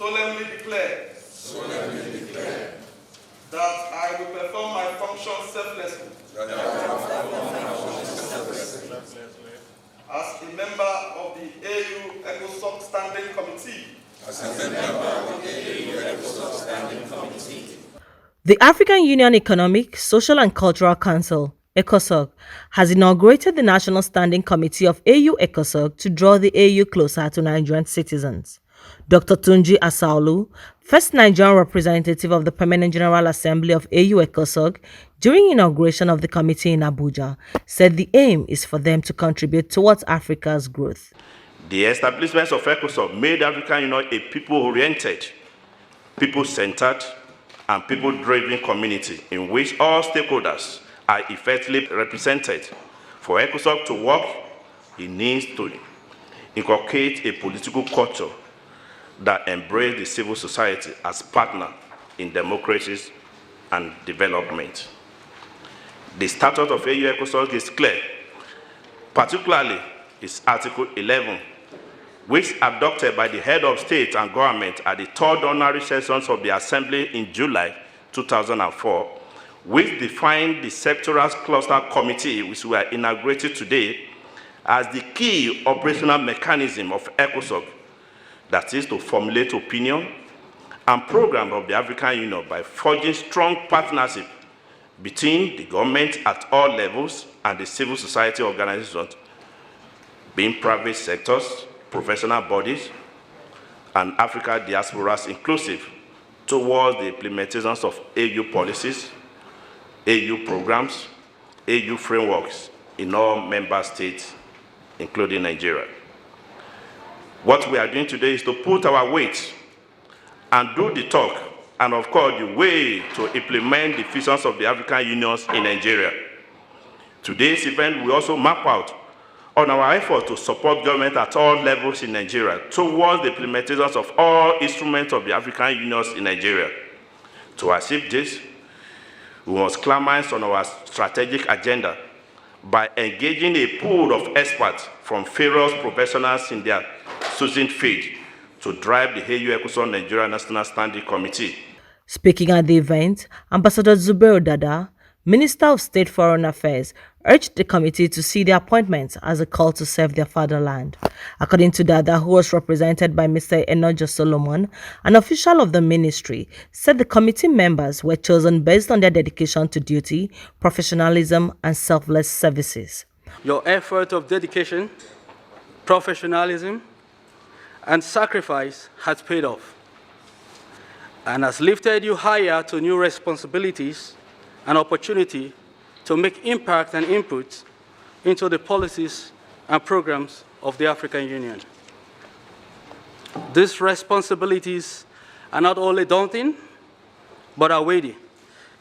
solemnly declare that I will perform my functions selflessly as a member of the AU-ECOSOCC Standing Committee. The African Union Economic, Social and Cultural Council, ECOSOCC, has inaugurated the National Standing Committee of AU-ECOSOCC to draw the AU closer to Nigerian citizens. Dr. Tunji Asaolu, first Nigerian representative of the Permanent General Assembly of AU-ECOSOCC, during inauguration of the committee in Abuja, said the aim is for them to contribute towards Africa's growth. The establishment of ECOSOCC made African Union a people-oriented, people-centered, and people-driven community in which all stakeholders are effectively represented. For ECOSOCC to work, it needs to inculcate a political culture that embraces the civil society as partner in democracy and development. The statute of AU-ECOSOCC is clear, particularly its Article 11, which adopted by the head of state and government at the third ordinary sessions of the Assembly in July 2004, which defined the sectoral cluster committee, which we are inaugurated today, as the key operational mechanism of ECOSOCC, that is to formulate opinion and program of the African Union by forging strong partnership between the government at all levels and the civil society organizations, being private sectors, professional bodies, and Africa diasporas inclusive, towards the implementations of AU policies, AU programs, AU frameworks in all member states, including Nigeria. What we are doing today is to put our weight and do the talk, and of course the way to implement the visions of the African Union in Nigeria. Today's event will also map out on our effort to support government at all levels in Nigeria towards the implementations of all instruments of the African Union in Nigeria. To achieve this, we must climate on our strategic agenda by engaging a pool of experts from various professionals in their chosen field to drive the AU-ECOSOCC Nigeria National Standing Committee. Speaking at the event, Ambassador Zubairu Dada, Minister of State Foreign Affairs, urged the committee to see the appointments as a call to serve their fatherland. According to Dada, who was represented by Mr. Enejoh Solomon, an official of the ministry, said the committee members were chosen based on their dedication to duty, professionalism, and selfless services. Your effort of dedication, professionalism, and sacrifice has paid off and has lifted you higher to new responsibilities and opportunity to make impact and input into the policies and programs of the African Union. These responsibilities are not only daunting, but are weighty,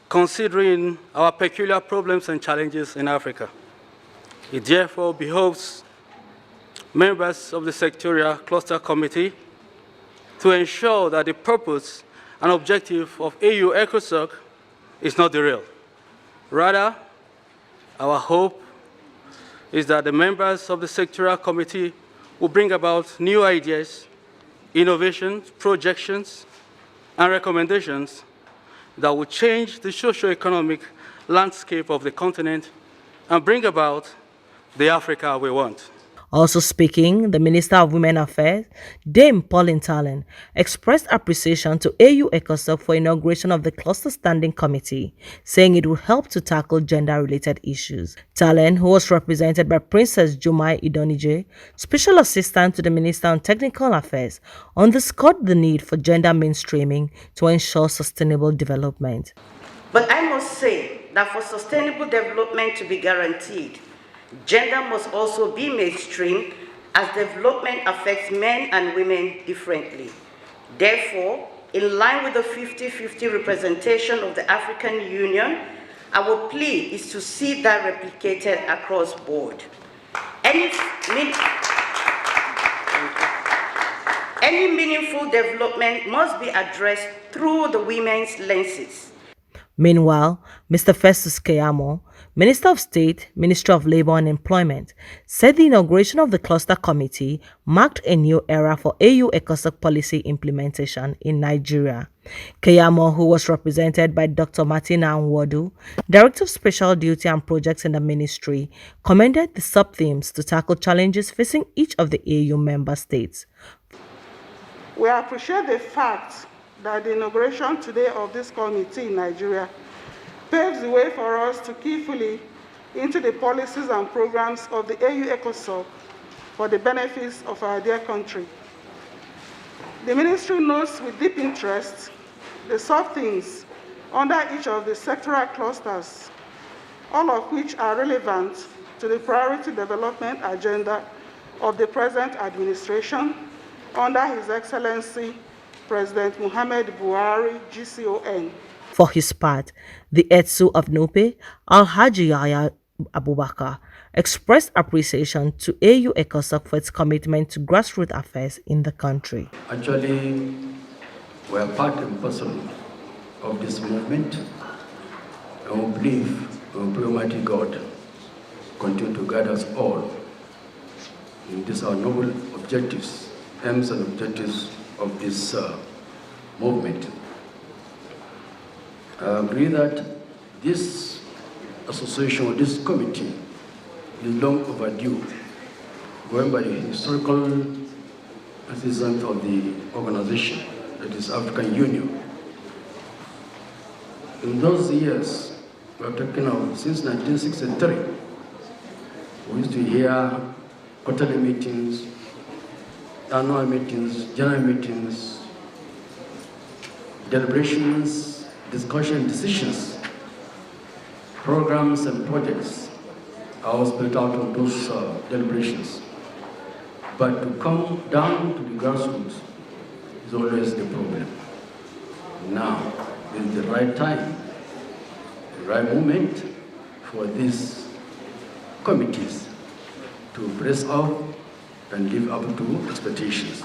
considering our peculiar problems and challenges in Africa. It therefore behoves members of the Sectorial Cluster Committee to ensure that the purpose and objective of AU-ECOSOCC is not derailed. Rather, our hope is that the members of the Sectorial Committee will bring about new ideas, innovations, projections, and recommendations that will change the socio-economic landscape of the continent and bring about the Africa we want. Also speaking, the Minister of Women Affairs, Dame Pauline Tallen, expressed appreciation to AU-ECOSOCC for inauguration of the Cluster Standing Committee, saying it will help to tackle gender-related issues. Tallen, who was represented by Princess Jumai Idonije, Special Assistant to the Minister on Technical Affairs, underscored the need for gender mainstreaming to ensure sustainable development. But I must say that for sustainable development to be guaranteed, gender must also be mainstream as development affects men and women differently. Therefore, in line with the 50-50 representation of the African Union, our plea is to see that replicated across board. Any meaningful development must be addressed through the women's lenses. Meanwhile, Mr. Festus Keyamo, Minister of State, Ministry of Labour and Employment, said the inauguration of the Cluster Committee marked a new era for AU-ECOSOCC policy implementation in Nigeria. Keyamo, who was represented by Dr. Martina Nwordu, Director of Special Duty and Projects in the ministry, commended the sub-themes to tackle challenges facing each of the AU member states. We appreciate the fact that the inauguration today of this committee in Nigeria paves the way for us to key fully into the policies and programs of the AU-ECOSOCC for the benefits of our dear country. The ministry notes with deep interest the sub-themes under each of the sectoral clusters, all of which are relevant to the priority development agenda of the present administration under His Excellency President Muhammad Buhari, GCON. For his part, the ETSU of NUPE, Alhaji Yahaya Abubakar, expressed appreciation to AU-ECOSOCC for its commitment to grassroots affairs in the country. Actually, we are part and parcel of this movement, and we believe we pray Almighty God continue to guide us all in these our noble objectives, aims and objectives of this movement. I agree that this association or this committee is long overdue, going by the historical antecedent of the organization, that is African Union. In those years, we are talking of since 1963, we used to hear quarterly meetings, annual meetings, general meetings, deliberations, discussion, decisions, programs and projects are all spelled out of those deliberations. But to come down to the grassroots is always the problem. Now is the right time, the right moment for these committees to press out and live up to expectations.